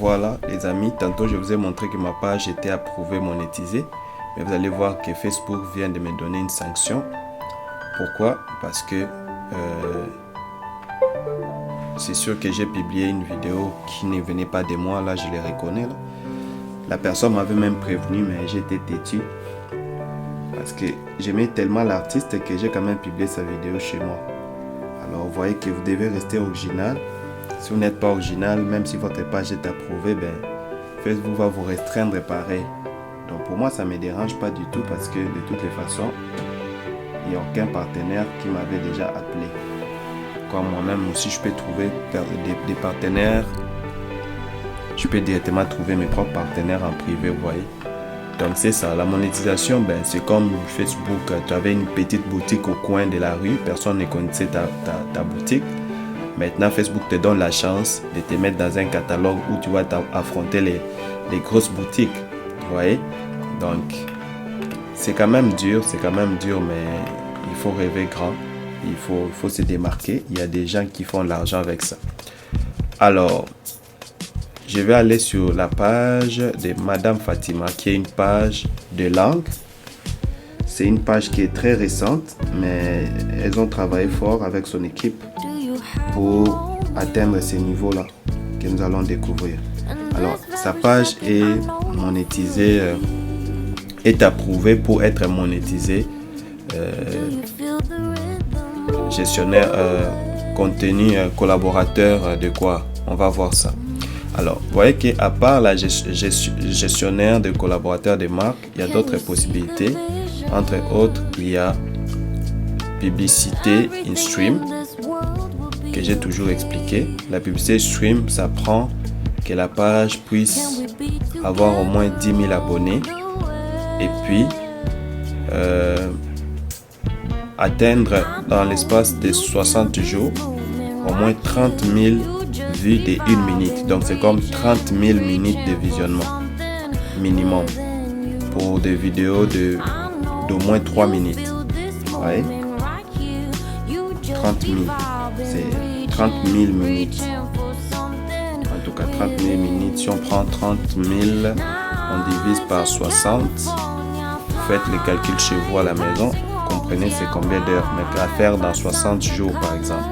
voilà les amis, tantôt je vous ai montré que ma page était approuvée, monétisée. Mais vous allez voir que Facebook vient de me donner une sanction. Pourquoi? Parce que c'est sûr que j'ai publié une vidéo qui ne venait pas de moi. Là, je les reconnais. Là. La personne m'avait même prévenu, mais j'étais têtu. Parce que j'aimais tellement l'artiste que j'ai quand même publié sa vidéo chez moi. Alors, vous voyez que vous devez rester original. Si vous n'êtes pas original, même si votre page est approuvée, ben, Facebook va vous restreindre pareil. Donc, pour moi, ça ne me dérange pas du tout parce que de toutes les façons, il n'y a aucun partenaire qui m'avait déjà appelé. Comme moi-même aussi, je peux trouver des partenaires. Je peux directement trouver mes propres partenaires en privé, vous voyez. Donc c'est ça, la monétisation, ben, c'est comme Facebook. Tu avais une petite boutique au coin de la rue, personne ne connaissait ta boutique. Maintenant, Facebook te donne la chance de te mettre dans un catalogue où tu vas affronter les grosses boutiques, vous voyez. Donc, c'est quand même dur, mais il faut rêver grand. Il faut se démarquer. Il y a des gens qui font de l'argent avec ça. Alors, je vais aller sur la page de Madame Fatima, qui est une page de langue. C'est une page qui est très récente, mais elles ont travaillé fort avec son équipe pour atteindre ces niveaux-là que nous allons découvrir. Alors, sa page est monétisée, est approuvée pour être monétisée. Gestionnaire, contenu, collaborateur de quoi? On va voir ça. Alors, vous voyez qu'à part la gestionnaire de collaborateurs de marque, il y a d'autres possibilités. Entre autres, il y a publicité in stream, que j'ai toujours expliqué. La publicité stream, ça prend que la page puisse avoir au moins 10 000 abonnés et puis atteindre dans l'espace de 60 jours au moins 30 000 vues de 1 minute. Donc c'est comme 30 000 minutes de visionnement minimum pour des vidéos d'au moins 3 minutes. Ouais. 30 000. C'est 30 000 minutes. En tout cas 30 000 minutes. Si on prend 30 000, on divise par 60. Vous faites les calculs chez vous à la maison. Comprenez c'est combien d'heures, mais à faire dans 60 jours par exemple.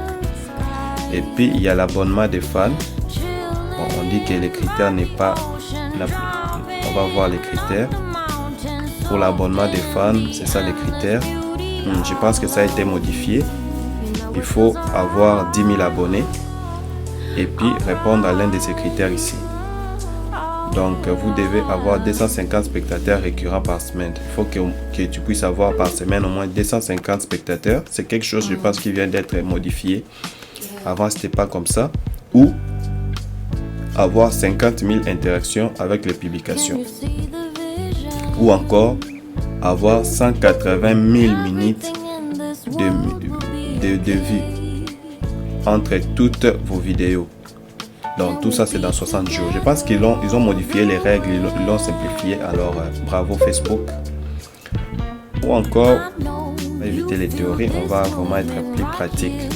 Et puis il y a l'abonnement des fans. Bon, on dit que les critères n'est pas. On va voir les critères. Pour l'abonnement des fans, c'est ça les critères. Je pense que ça a été modifié. Il faut avoir 10 000 abonnés et puis répondre à l'un de ces critères ici. Donc, vous devez avoir 250 spectateurs récurrents par semaine. Il faut que tu puisses avoir par semaine au moins 250 spectateurs. C'est quelque chose, je pense, qui vient d'être modifié. Avant, ce n'était pas comme ça. Ou avoir 50 000 interactions avec les publications. Ou encore, avoir 180 000 minutes de vues entre toutes vos vidéos. Donc tout ça c'est dans 60 jours. Je pense qu'ils ont modifié les règles, ils l'ont simplifié. Alors bravo Facebook. Ou encore, on va éviter les théories, on va vraiment être plus pratique.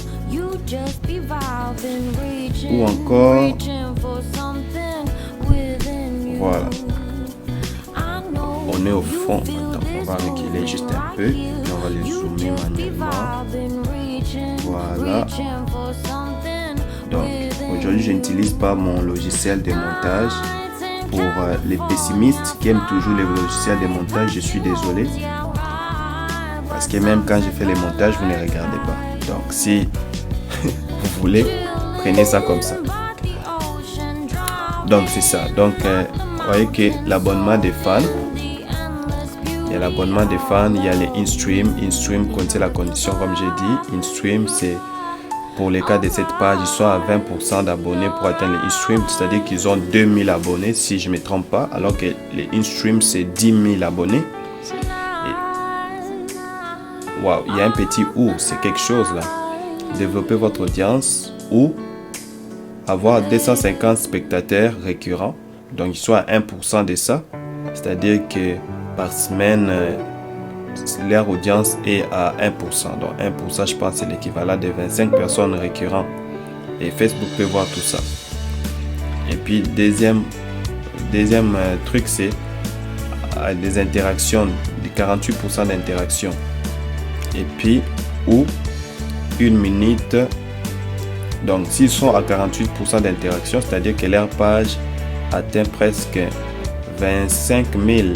Ou encore, voilà. On est au fond. Attends, on va reculer juste un peu. Et on va les zoomer manuellement. Voilà. Donc, aujourd'hui, je n'utilise pas mon logiciel de montage. Pour les pessimistes qui aiment toujours les logiciels de montage, je suis désolé. Parce que même quand je fais les montages, vous ne regardez pas. Donc, si vous voulez, prenez ça comme ça. Donc, c'est ça. Donc, vous voyez que l'abonnement des fans, il y a l'abonnement des fans, il y a les in-stream. In-stream contient la condition, comme j'ai dit. In-stream, c'est pour les cas de cette page, ils sont à 20% d'abonnés pour atteindre les in-stream. C'est-à-dire qu'ils ont 2000 abonnés, si je ne me trompe pas. Alors que les in-stream, c'est 10 000 abonnés. Waouh, il y a un petit ou, c'est quelque chose là. Développer votre audience ou avoir 250 spectateurs récurrents. Donc, ils sont à 1% de ça. C'est-à-dire que par semaine, leur audience est à 1%. Donc 1%, je pense, c'est l'équivalent de 25 personnes récurrentes. Et Facebook peut voir tout ça. Et puis deuxième truc, c'est des interactions, des 48% d'interactions. Et puis ou 1 minute. Donc s'ils sont à 48% d'interaction, c'est-à-dire que leur page atteint presque 25 000.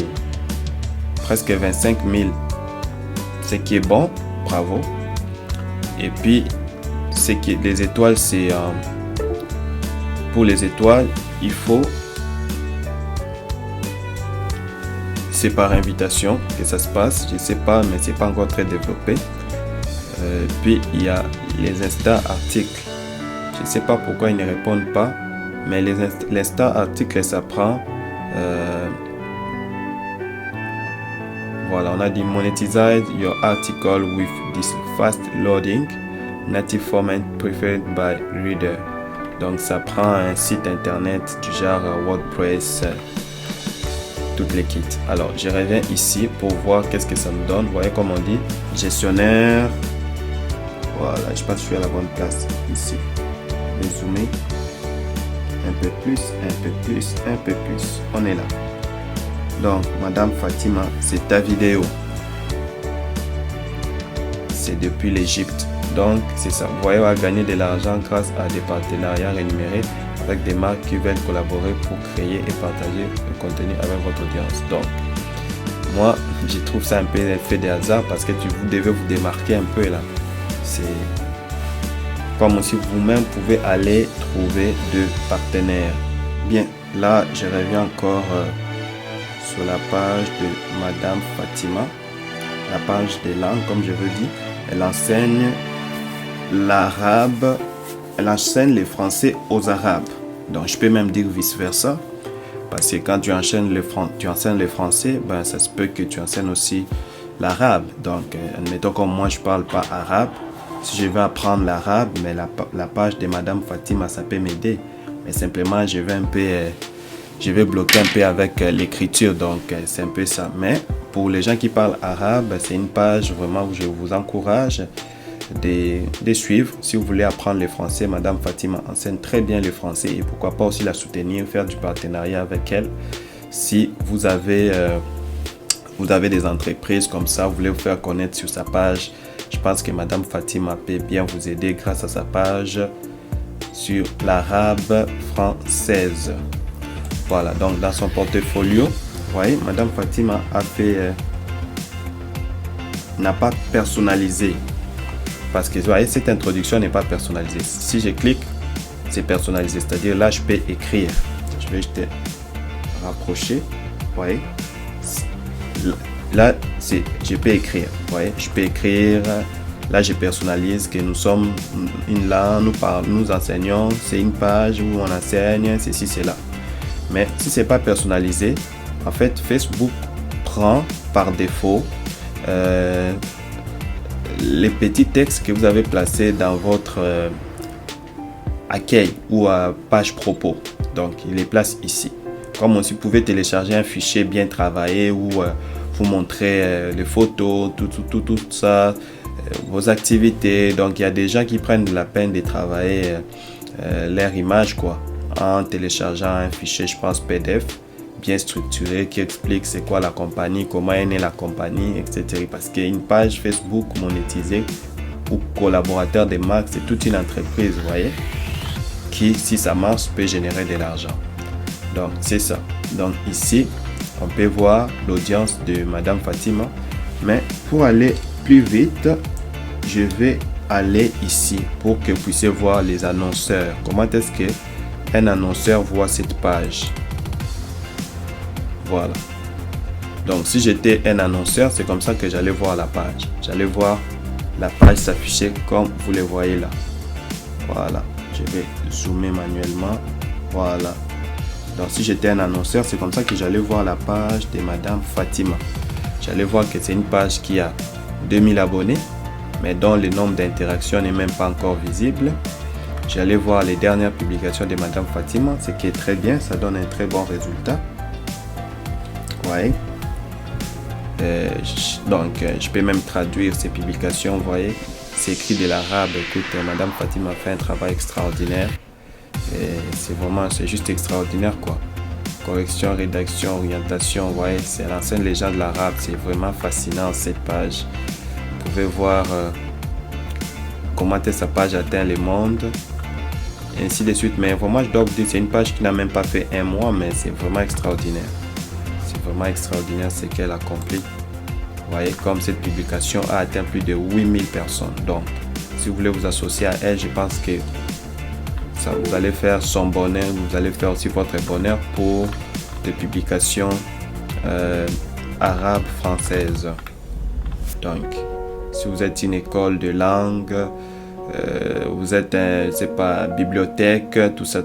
Presque 25 000. Ce qui est bon, bravo. Et puis les étoiles, c'est pour les étoiles, il faut, c'est par invitation que ça se passe, je sais pas, mais c'est pas encore très développé. Puis il y a les Insta articles, je sais pas pourquoi ils ne répondent pas, mais les Insta articles, ça prend voilà, on a dit monetize your article with this fast loading native format preferred by reader. Donc ça prend un site internet du genre WordPress, toutes les kits. Alors je reviens ici pour voir qu'est-ce que ça me donne. Vous voyez comme on dit gestionnaire. Voilà, je pense que je suis à la bonne place ici. Je vais zoomer un peu plus, un peu plus, un peu plus. On est là. Donc Madame Fatima, c'est ta vidéo. C'est depuis l'Égypte. Donc c'est ça. Vous voyez, on va gagner de l'argent grâce à des partenariats rémunérés avec des marques qui veulent collaborer pour créer et partager le contenu avec votre audience. Donc moi, je trouve ça un peu l'effet de hasard parce que vous devez vous démarquer un peu là. C'est comme si vous-même pouvez aller trouver de partenaires. Bien, là je reviens encore sur la page de Madame Fatima, la page des langues, comme je vous dis. Elle enseigne l'arabe, elle enseigne les français aux arabes. Donc je peux même dire vice versa, parce que quand tu enseignes les français, ben ça se peut que tu enseignes aussi l'arabe. Donc admettons comme moi je parle pas arabe, si je veux apprendre l'arabe, mais la page de Madame Fatima, ça peut m'aider. Mais simplement je vais bloquer un peu avec l'écriture, donc c'est un peu ça. Mais pour les gens qui parlent arabe, c'est une page vraiment où je vous encourage de suivre. Si vous voulez apprendre le français, Madame Fatima enseigne très bien le français et pourquoi pas aussi la soutenir, faire du partenariat avec elle. Si vous avez des entreprises comme ça, vous voulez vous faire connaître sur sa page, je pense que Madame Fatima peut bien vous aider grâce à sa page sur l'arabe française. Voilà, donc dans son portfolio, vous voyez, Madame Fatima a fait, n'a pas personnalisé. Parce que vous voyez, cette introduction n'est pas personnalisée. Si je clique, c'est personnalisé. C'est-à-dire là, je peux écrire. Je vais juste rapprocher. Vous voyez, là, je peux écrire. Vous voyez, je peux écrire. Là, je personnalise que nous sommes une langue, nous enseignons. C'est une page où on enseigne ceci, cela. Mais si c'est pas personnalisé, en fait, Facebook prend par défaut les petits textes que vous avez placés dans votre accueil ou à page propos. Donc, il les place ici. Comme aussi, vous pouvez télécharger un fichier bien travaillé où vous montrez les photos, tout ça, vos activités. Donc, il y a des gens qui prennent la peine de travailler leur image, quoi, en téléchargeant un fichier, je pense PDF, bien structuré, qui explique c'est quoi la compagnie, comment est née la compagnie, etc. Parce qu'une page Facebook monétisée ou collaborateur des marques, c'est toute une entreprise, vous voyez, qui, si ça marche, peut générer de l'argent. Donc, c'est ça. Donc, ici, on peut voir l'audience de Madame Fatima. Mais pour aller plus vite, je vais aller ici pour que vous puissiez voir les annonceurs. Comment est-ce que un annonceur voit cette page? Voilà. Donc si j'étais un annonceur, c'est comme ça que j'allais voir la page. J'allais voir la page s'afficher comme vous le voyez là. Voilà. Je vais zoomer manuellement. Voilà. Donc si j'étais un annonceur, c'est comme ça que j'allais voir la page de Madame Fatima. J'allais voir que c'est une page qui a 2000 abonnés, mais dont le nombre d'interactions n'est même pas encore visible. J'allais voir les dernières publications de Madame Fatima, ce qui est très bien, ça donne un très bon résultat. Ouais. Donc, je peux même traduire ces publications, vous voyez. C'est écrit de l'arabe. Écoute, Madame Fatima fait un travail extraordinaire. C'est juste extraordinaire quoi. Correction, rédaction, orientation, ouais, c'est l'ancienne légende de l'arabe. C'est vraiment fascinant cette page. Vous pouvez voir comment sa page atteint le monde, ainsi de suite. Mais vraiment, je dois vous dire, c'est une page qui n'a même pas fait un mois, mais c'est vraiment extraordinaire. C'est vraiment extraordinaire ce qu'elle accomplit. Vous voyez, comme cette publication a atteint plus de 8000 personnes. Donc, si vous voulez vous associer à elle, je pense que ça, vous allez faire son bonheur, vous allez faire aussi votre bonheur pour des publications arabes françaises. Donc, si vous êtes une école de langue, vous êtes, c'est pas, bibliothèque, tout ça,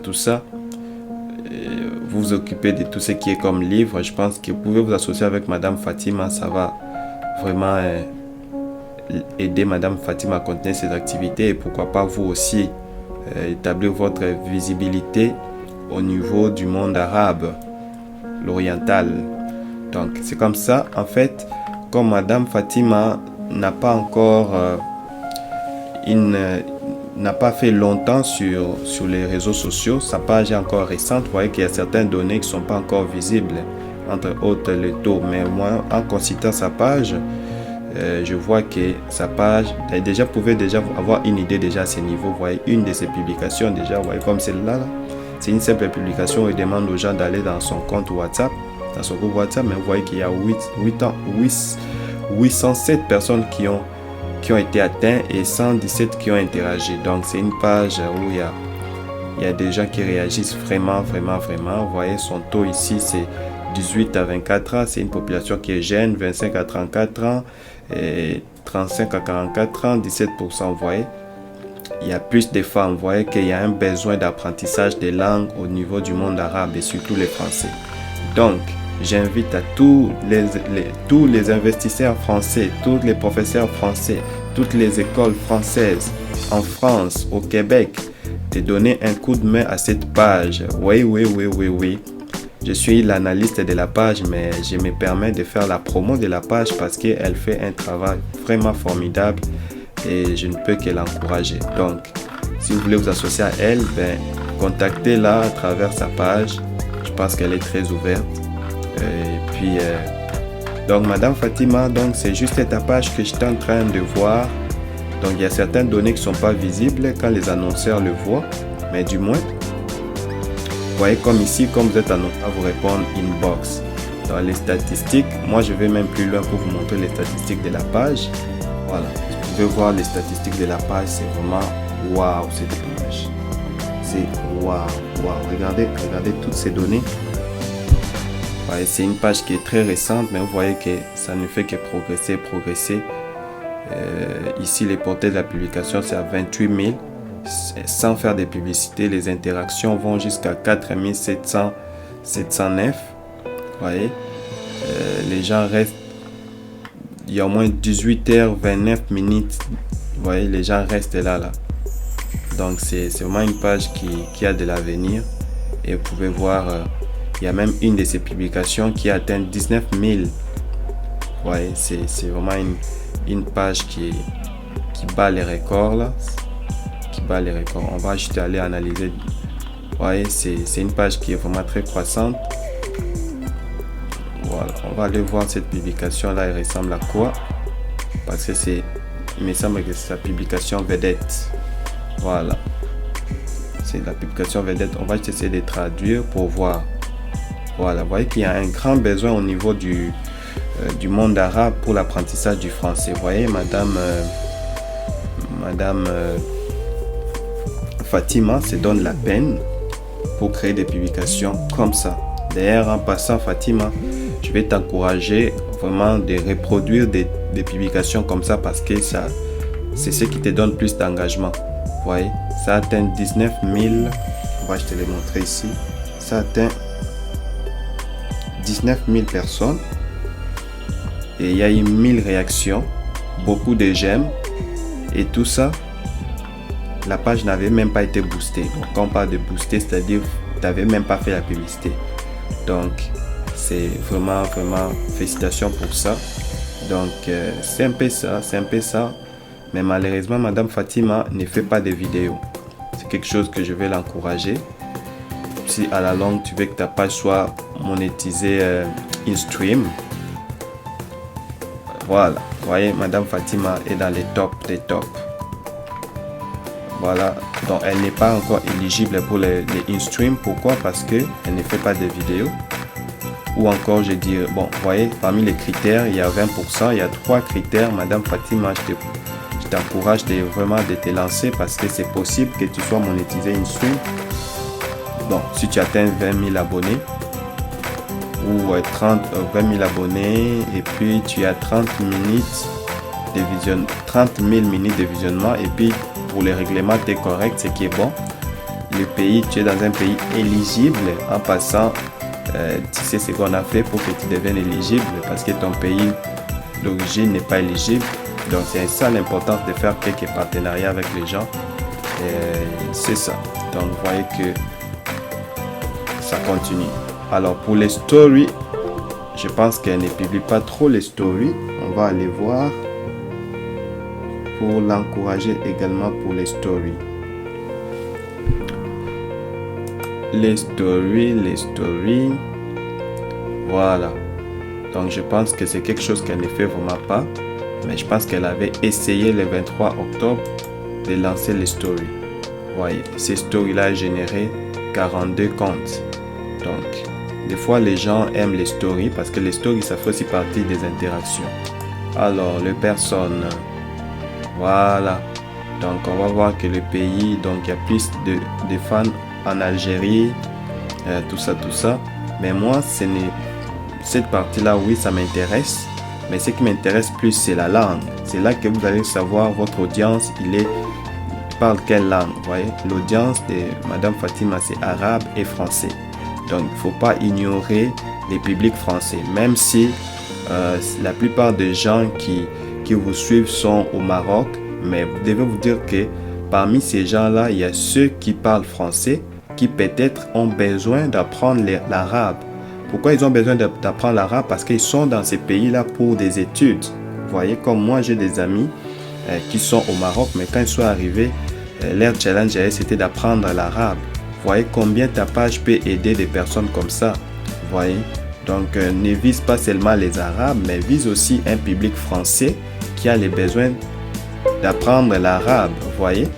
vous vous occupez de tout ce qui est comme livre, je pense que vous pouvez vous associer avec Madame Fatima, ça va vraiment aider Madame Fatima à continuer ses activités et pourquoi pas vous aussi établir votre visibilité au niveau du monde arabe, l'oriental. Donc c'est comme ça, en fait, comme Madame Fatima n'a pas encore n'a pas fait longtemps sur les réseaux sociaux, sa page est encore récente, vous voyez qu'il y a certaines données qui ne sont pas encore visibles, entre autres le taux, mais moi en consultant sa page, je vois que sa page, déjà pouvait déjà avoir une idée déjà à ce niveau. Vous voyez une de ses publications déjà, vous voyez comme celle-là, c'est une simple publication où il demande aux gens d'aller dans son compte WhatsApp, dans son groupe WhatsApp, mais vous voyez qu'il y a 807 personnes qui ont été atteintes et 117 qui ont interagi. Donc c'est une page où il y a des gens qui réagissent vraiment. Vous voyez son taux ici, c'est 18 à 24 ans, c'est une population qui est jeune, 25 à 34 ans, et 35 à 44 ans, 17%, vous voyez. Il y a plus de femmes, vous voyez qu'il y a un besoin d'apprentissage des langues au niveau du monde arabe et surtout les Français. Donc, j'invite à tous les investisseurs français, tous les professeurs français, toutes les écoles françaises en France, au Québec, de donner un coup de main à cette page. Oui. Je suis l'analyste de la page, mais je me permets de faire la promo de la page parce qu'elle fait un travail vraiment formidable et je ne peux que l'encourager. Donc, si vous voulez vous associer à elle, contactez-la à travers sa page. Je pense qu'elle est très ouverte. Et puis, donc, Madame Fatima, donc c'est juste cette page que j'étais en train de voir. Donc, il y a certaines données qui ne sont pas visibles quand les annonceurs le voient, mais du moins, vous voyez comme ici, comme vous êtes annoncé, vous répondre inbox. Dans les statistiques, moi je vais même plus loin pour vous montrer les statistiques de la page. Voilà, vous pouvez voir les statistiques de la page, c'est vraiment waouh cette page. C'est waouh. Regardez toutes ces données. Ouais, c'est une page qui est très récente, mais vous voyez que ça ne fait que progresser. Ici, les portées de la publication, c'est à 28 000. Sans faire de publicité, les interactions vont jusqu'à 4 709. Vous voyez, les gens restent. Il y a au moins 18h29 minutes. Vous voyez, les gens restent là. Donc, c'est vraiment une page qui a de l'avenir. Et vous pouvez voir, il y a même une de ces publications qui a atteint 19 000. Vous voyez, c'est vraiment une page qui bat les records là. On va juste aller analyser. Vous voyez, c'est une page qui est vraiment très croissante. Voilà, on va aller voir cette publication là, elle ressemble à quoi? Parce que il me semble que c'est sa publication vedette. Voilà, c'est la publication vedette. On va juste essayer de traduire pour voir. Voilà, vous voyez qu'il y a un grand besoin au niveau du monde arabe pour l'apprentissage du français. Vous voyez, Madame Fatima se donne la peine pour créer des publications comme ça. D'ailleurs, en passant, Fatima, je vais t'encourager vraiment de reproduire des publications comme ça parce que c'est ce qui te donne plus d'engagement. Vous voyez, ça atteint 19 000. On va te les montrer ici. Ça atteint 19 000 personnes. Et il y a eu 1000 réactions, beaucoup de j'aime. Et tout ça, la page n'avait même pas été boostée. Donc, quand on parle de booster, c'est-à-dire tu n'avais même pas fait la publicité. Donc, c'est vraiment félicitations pour ça. Donc, c'est un peu ça. Mais malheureusement, Madame Fatima ne fait pas de vidéos. C'est quelque chose que je vais l'encourager. si à la longue tu veux que ta page soit monétisée in stream. Voilà, vous voyez, Madame Fatima est dans les tops des tops. Voilà, donc elle n'est pas encore éligible pour les in-stream. Pourquoi? Parce que elle ne fait pas de vidéos. Ou encore, je dis, bon, vous voyez, parmi les critères, il y a 20%, il y a 3 critères. Madame Fatima, je t'encourage vraiment de te lancer parce que c'est possible que tu sois monétisé in-stream. Bon, si tu atteins 20 000 abonnés ou 20 000 abonnés et puis tu as 30 000 minutes de visionnement et puis pour les règlements, tu es correct, ce qui est bon. Le pays, tu es dans un pays éligible. En passant, tu sais ce qu'on a fait pour que tu deviennes éligible parce que ton pays d'origine n'est pas éligible. Donc, c'est ça l'importance de faire quelques partenariats avec les gens. C'est ça. Donc, vous voyez que ça continue. Alors, pour les stories, je pense qu'elle ne publie pas trop les stories. On va aller voir. Pour l'encourager également pour les stories. Les stories. Voilà. Donc je pense que c'est quelque chose qu'elle ne fait vraiment pas. Mais je pense qu'elle avait essayé le 23 octobre de lancer les stories. Vous voyez, ces stories-là ont généré 42 comptes. Donc, des fois les gens aiment les stories parce que les stories, ça fait aussi partie des interactions. Alors, les personnes... Voilà, donc on va voir que le pays, donc il y a plus de fans en Algérie, tout ça. Mais moi, cette partie-là, oui, ça m'intéresse. Mais ce qui m'intéresse plus, c'est la langue. C'est là que vous allez savoir votre audience, il parle quelle langue. Vous voyez, l'audience de Madame Fatima, c'est arabe et français. Donc, il ne faut pas ignorer les publics français, même si la plupart des gens qui vous suivent sont au Maroc, mais vous devez vous dire que parmi ces gens-là, il y a ceux qui parlent français qui peut-être ont besoin d'apprendre l'arabe. Pourquoi ils ont besoin d'apprendre l'arabe? Parce qu'ils sont dans ces pays-là pour des études. Vous voyez, comme moi, j'ai des amis qui sont au Maroc, mais quand ils sont arrivés, leur challenge c'était d'apprendre l'arabe. Vous voyez combien ta page peut aider des personnes comme ça. Vous voyez, donc ne vise pas seulement les Arabes, mais vise aussi un public français qui a les besoins d'apprendre l'arabe, vous voyez.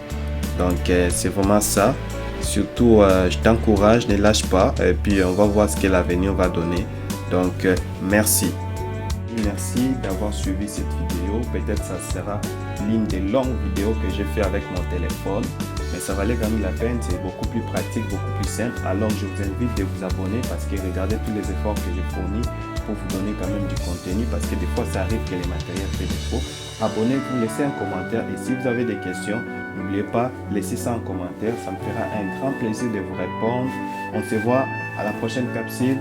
Donc c'est vraiment ça. Surtout je t'encourage, ne lâche pas et puis on va voir ce que l'avenir va donner. Donc merci d'avoir suivi cette vidéo. Peut-être ça sera l'une des longues vidéos que j'ai fait avec mon téléphone, mais ça valait quand même la peine. C'est beaucoup plus pratique, beaucoup plus simple. Alors je vous invite de vous abonner parce que regardez tous les efforts que j'ai fournis pour vous donner quand même du contenu, parce que des fois ça arrive que les matériels fait défaut. Abonnez-vous, laissez un commentaire et si vous avez des questions, n'oubliez pas, laissez ça en commentaire, ça me fera un grand plaisir de vous répondre. On se voit à la prochaine capsule.